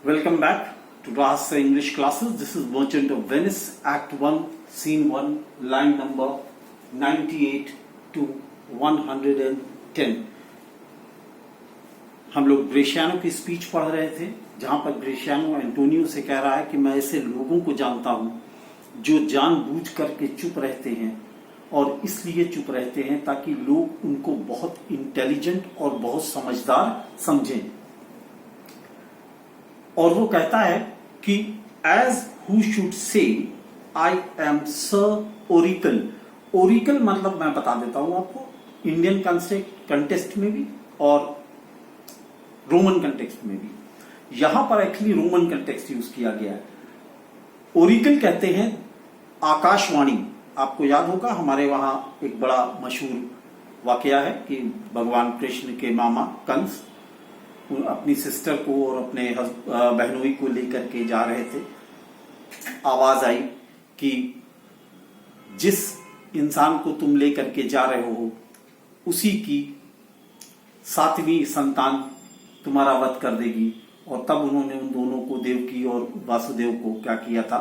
Welcome back to Rahasya English classes. This is Merchant of Venice, Act 1, Scene 1, line number 98 to 110. हम लोग ग्रेशियानो की speech पढ़ रहे थे, जहां पर ग्रेशियानो एंटोनियो से कह रहा है कि मैं ऐसे लोगों को जानता हूं जो जानबूझ करके चुप रहते हैं और इसलिए चुप रहते हैं ताकि लोग उनको बहुत इंटेलिजेंट और बहुत समझदार समझें। और वो कहता है कि as who should say I am Sir Oracle. Oracle मतलब मैं बता देता हूं आपको, इंडियन कंटेक्स्ट में भी और रोमन कंटेक्स्ट में भी। यहां पर एक्चुअली रोमन कंटेक्स्ट यूज किया गया है। ओरिकल कहते हैं आकाशवाणी। आपको याद होगा हमारे वहां एक बड़ा मशहूर वाकया है कि भगवान कृष्ण के मामा कंस अपनी सिस्टर को और अपने बहनोई को लेकर के जा रहे थे। आवाज आई कि जिस इंसान को तुम लेकर के जा रहे हो उसी की 7वीं संतान तुम्हारा वध कर देगी। और तब उन्होंने उन दोनों को, देवकी और वासुदेव को क्या किया था,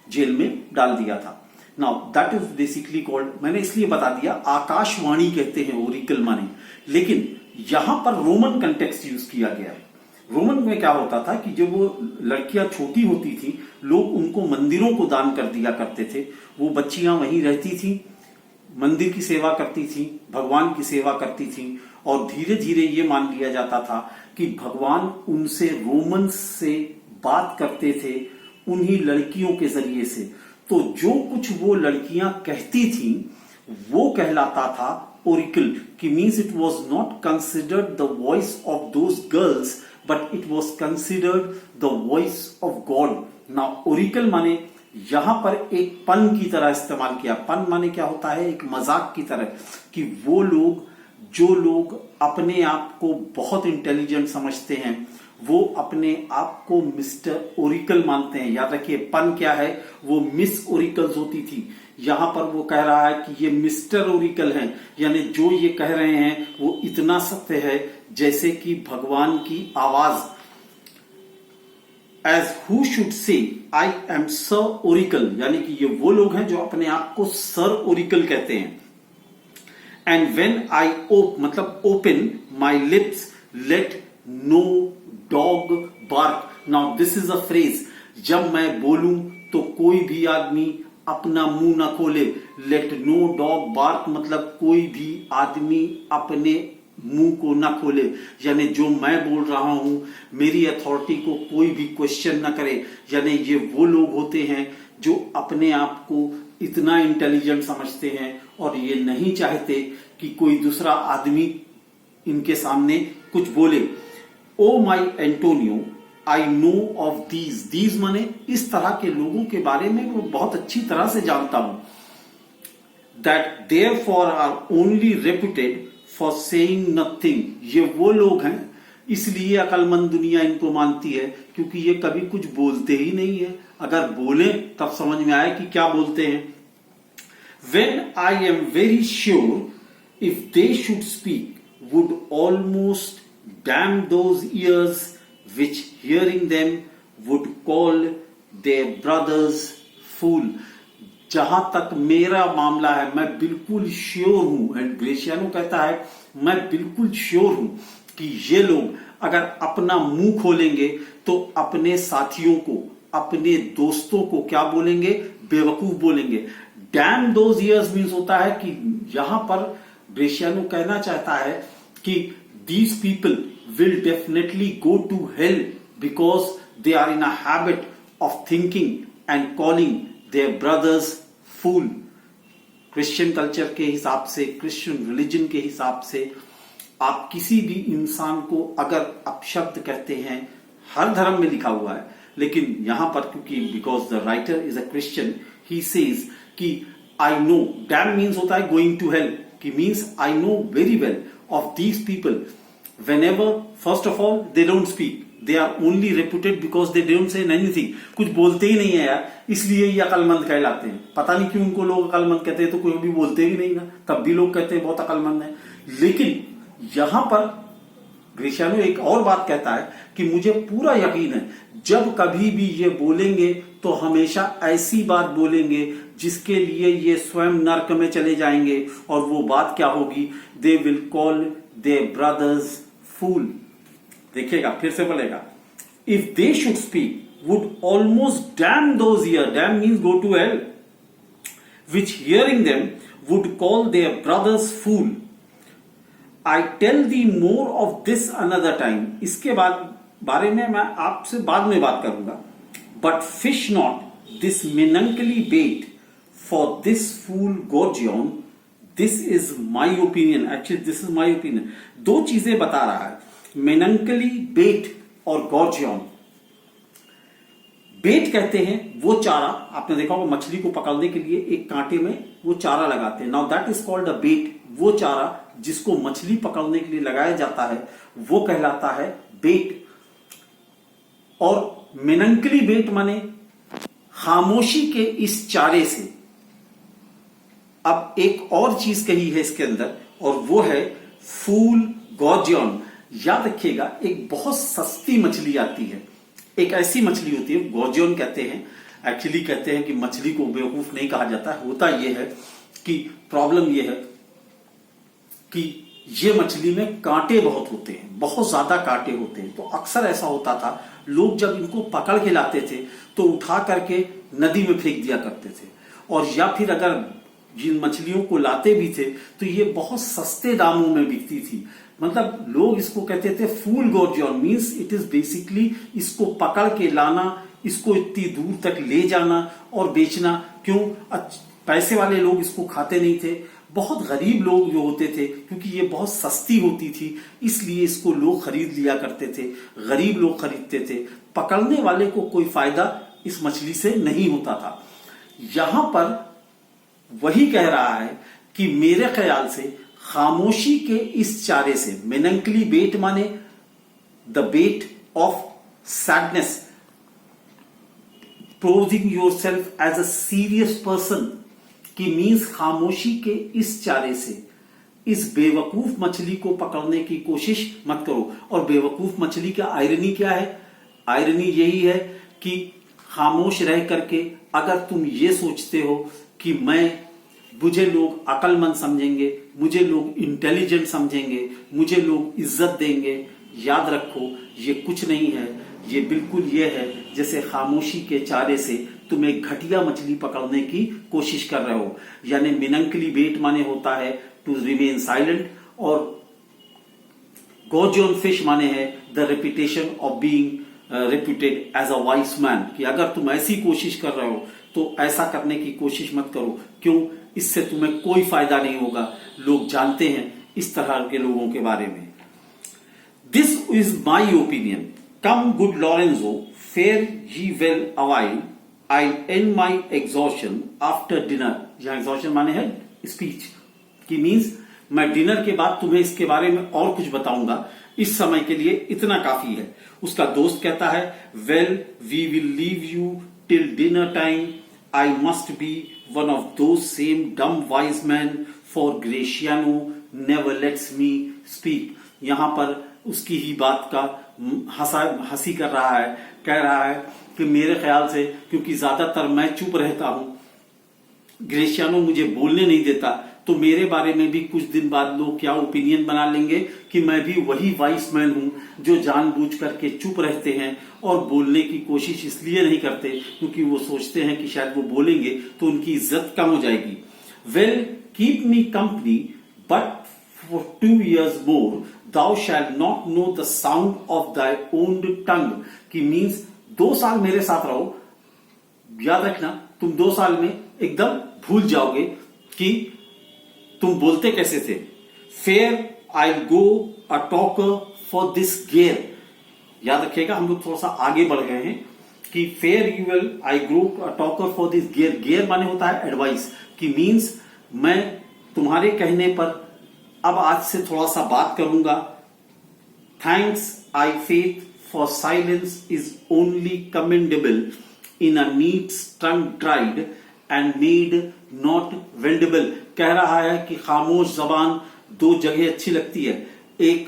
जेल में डाल दिया था। Now that is basically called, मैंने इसलिए बता दिया, आकाशवाणी कहते हैं ओरिकल माने। लेकिन यहां पर रोमन कंटेक्स्ट यूज किया गया है। रोमन में क्या होता था कि जब वो लड़कियां छोटी होती थी, लोग उनको मंदिरों को दान कर दिया करते थे। वो बच्चियां वहीं रहती थी, मंदिर की सेवा करती थी, भगवान की सेवा करती थी। और धीरे धीरे ये मान लिया जाता था कि भगवान उनसे, रोमन्स से बात करते थे उन्हीं लड़कियों के जरिए से। तो जो कुछ वो लड़कियां कहती थी वो कहलाता था ओरिकल, कि means it was not considered the voice of those girls but it was considered the voice of God. ना ओरिकल माने यहां पर एक पन की तरह इस्तेमाल किया। पन माने क्या होता है, एक मजाक की तरह, कि वो लोग जो लोग अपने आप को बहुत इंटेलिजेंट समझते हैं वो अपने आप को मिस्टर ओरिकल मानते हैं। याद रखिए पन क्या है, वो मिस ओरिकल्स होती थी। यहां पर वो कह रहा है कि ये मिस्टर ओरिकल हैं, यानी जो ये कह रहे हैं वो इतना सत्य है जैसे कि भगवान की आवाज। As who should say I am Sir Oracle, यानी कि ये वो लोग हैं जो अपने आप को सर ओरिकल कहते हैं। एंड वेन आई मतलब open my lips let no dog bark. Now this is a phrase, जब मैं बोलूं तो कोई भी आदमी अपना मुंह ना खोले। लेट नो डॉग बार्क मतलब कोई भी आदमी अपने मुंह को ना खोले, यानी जो मैं बोल रहा हूं मेरी अथॉरिटी को कोई भी क्वेश्चन ना करे। यानी ये वो लोग होते हैं जो अपने आप को इतना इंटेलिजेंट समझते हैं और ये नहीं चाहते कि कोई दूसरा आदमी इनके सामने कुछ बोले। Oh my Antonio I know of these माने इस तरह के लोगों के बारे में वो बहुत अच्छी तरह से जानता हूं। That therefore are only reputed for saying nothing. ये वो लोग हैं, इसलिए अकलमंद दुनिया इनको मानती है, क्योंकि ये कभी कुछ बोलते ही नहीं है। अगर बोले तब समझ में आए कि क्या बोलते हैं। When I am very sure if they should speak would almost damn those years which hearing them would call their brothers fool। जहां तक मेरा मामला है मैं बिल्कुल श्योर हूं, एंड ग्रेशियानो कहता है मैं बिल्कुल श्योर हूं कि ये लोग अगर अपना मुंह खोलेंगे तो अपने साथियों को, अपने दोस्तों को क्या बोलेंगे, बेवकूफ बोलेंगे। डैम दोज ईयर्स मीन्स होता है कि यहां पर ग्रेशियानो कहना चाहता है कि these people will definitely go to hell because they are in a habit of thinking and calling their brothers fool। Christian culture के हिसाब से, क्रिश्चियन रिलीजन के हिसाब से आप किसी भी इंसान को अगर अपशब्द कहते हैं, हर धर्म में लिखा हुआ है, लेकिन यहां पर क्योंकि because the writer is a Christian, he says कि आई नो, डैम मीन्स होता है गोइंग टू हेल, कि means I know very well of these people whenever, first of all, they don't speak, they are only reputed because they don't say anything। कुछ बोलते ही नहीं है यार, इसलिए ये अकलमंद कहलाते हैं। पता नहीं क्यों उनको लोग अकलमंद कहते हैं, तो कोई भी बोलते भी नहीं ना, तब भी लोग कहते हैं बहुत अकलमंद है। लेकिन यहां पर ग्रेशियानो एक और बात कहता है कि मुझे पूरा यकीन है जब कभी भी ये बोलेंगे तो हमेशा ऐसी बात बोलेंगे जिसके लिए ये स्वयं नर्क में चले जाएंगे। और वो बात क्या होगी? They will call their brothers fool. देखिएगा, फिर से बोलेगा, if they should speak would almost damn those ears, damn means go to hell, which hearing them would call their brothers fool. I tell thee more of this another time. इसके बारे में मैं आपसे बाद में बात करूंगा. But fish not this melancholy bait for this fool Gorgion. This is my opinion. Actually, this is my opinion. दो चीजें बता रहा है, melancholy bait और Gorgion. बेट कहते हैं वो चारा, आपने देखा होगा मछली को पकड़ने के लिए एक कांटे में वो चारा लगाते हैं। Now that is called a bait. वो चारा जिसको मछली पकड़ने के लिए लगाया जाता है वो कहलाता है बेट। और मेलंकली बेट माने खामोशी के इस चारे से। अब एक और चीज कही है इसके अंदर और वो है फूल गॉर्जियन। याद रखिएगा, एक बहुत सस्ती मछली आती है, एक ऐसी मछली होती है, गॉर्जियन कहते हैं। एक्चुअली कहते हैं कि मछली को बेवकूफ नहीं कहा जाता है। होता यह है कि प्रॉब्लम यह है कि ये मछली में कांटे बहुत होते हैं, बहुत ज्यादा कांटे होते हैं। तो अक्सर ऐसा होता था, लोग जब इनको पकड़ के लाते थे तो उठा करके नदी में फेंक दिया करते थे। और या फिर अगर जिन मछलियों को लाते भी थे तो ये बहुत सस्ते दामों में बिकती थी। मतलब लोग इसको कहते थे फूल गॉर्जियन, मींस इट इज बेसिकली इसको पकड़ के लाना, इसको इतनी दूर तक ले जाना और बेचना। क्यों? पैसे वाले लोग इसको खाते नहीं थे, बहुत गरीब लोग जो होते थे, क्योंकि ये बहुत सस्ती होती थी इसलिए इसको लोग खरीद लिया करते थे, गरीब लोग खरीदते थे। पकड़ने वाले को कोई फायदा इस मछली से नहीं होता था। यहां पर वही कह रहा है कि मेरे ख्याल से खामोशी के इस चारे से, मेलंकली बेट माने the bait of sadness, prosing yourself as a serious person, की मीन्स खामोशी के इस चारे से इस बेवकूफ मछली को पकड़ने की कोशिश मत करो। और बेवकूफ मछली का आयरनी क्या है? आयरनी यही है कि खामोश रह करके अगर तुम ये सोचते हो कि मुझे लोग अक्लमंद समझेंगे, मुझे लोग इंटेलिजेंट समझेंगे, मुझे लोग इज्जत देंगे, याद रखो ये कुछ नहीं है। ये बिल्कुल ये है जैसे खामोशी के चारे से तुम एक घटिया मछली पकड़ने की कोशिश कर रहे हो। यानी मेलंकली बेट माने होता है टू रिमेन साइलेंट, और गॉर्जियन फिश माने है the reputation of being reputed as a wise man, कि अगर तुम ऐसी कोशिश कर रहे हो तो ऐसा करने की कोशिश मत करो। क्यों? इससे तुम्हें कोई फायदा नहीं होगा। लोग जानते हैं इस तरह के लोगों के बारे में। This is my opinion. Come good Lorenzo, fare ye well awhile, I end my exhortation after dinner. यहां एग्जॉशन माने है स्पीच, की मीन्स मैं डिनर के बाद तुम्हें इसके बारे में और कुछ बताऊंगा, इस समय के लिए इतना काफी है। उसका दोस्त कहता है, well we will leave you till dinner time, I must be one of those same dumb wise men, for Graciano never lets me speak. यहां पर उसकी ही बात का हंसी कर रहा है, कह रहा है कि मेरे ख्याल से क्योंकि ज्यादातर मैं चुप रहता हूं, ग्रेशियानो मुझे बोलने नहीं देता, तो मेरे बारे में भी कुछ दिन बाद लोग क्या ओपिनियन बना लेंगे कि मैं भी वही वाइस मैन हूं जो जानबूझ करके चुप रहते हैं और बोलने की कोशिश इसलिए नहीं करते क्योंकि वो सोचते हैं कि शायद वो बोलेंगे तो उनकी इज्जत कम हो जाएगी। Well keep me company but for 2 years more, thou shalt not know the sound of thy own tongue, की मीन्स 2 साल मेरे साथ रहो, याद रखना तुम 2 साल में एकदम भूल जाओगे कि तुम बोलते कैसे थे। Fair I go a talker for this gear, याद रखिएगा हम लोग थोड़ा सा आगे बढ़ गए हैं कि fair you will I grow a talker for this gear. Gear माने होता है एडवाइस, की मीन्स मैं तुम्हारे कहने पर अब आज से थोड़ा सा बात करूंगा। Thanks I faith for silence is only commendable in a neat tongue dried and maid not vendible. कह रहा है कि खामोश जबान 2 जगह अच्छी लगती है, एक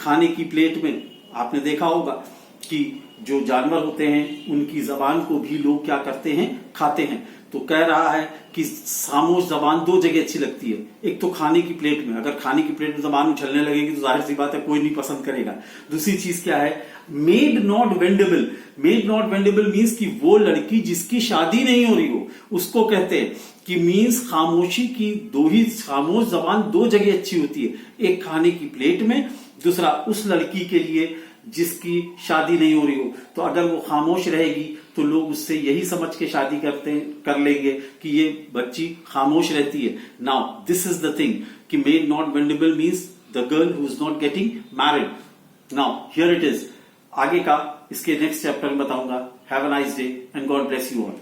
खाने की प्लेट में आपने देखा होगा कि जो जानवर होते हैं उनकी जबान को भी लोग क्या करते हैं, खाते हैं। तो कह रहा है कि खामोश जबान दो जगह अच्छी लगती है, एक तो खाने की प्लेट में, अगर खाने की प्लेट में जबान उछलने लगेगी तो जाहिर सी बात है कोई नहीं पसंद करेगा। दूसरी चीज क्या है, made not वेंडेबल। Made not vendible means कि वो लड़की जिसकी शादी नहीं हो रही हो उसको कहते हैं कि मीन्स खामोशी की खामोश जबान दो जगह अच्छी होती है, एक खाने की प्लेट में, दूसरा उस लड़की के लिए जिसकी शादी नहीं हो रही हो। तो अगर वो खामोश रहेगी तो लोग उससे यही समझ के शादी कर लेंगे कि ये बच्ची खामोश रहती है। Now this is the thing कि maid not vendible means the girl who is not getting married. Now here it is, आगे का इसके नेक्स्ट चैप्टर में बताऊंगा। Have a nice day and God bless you all.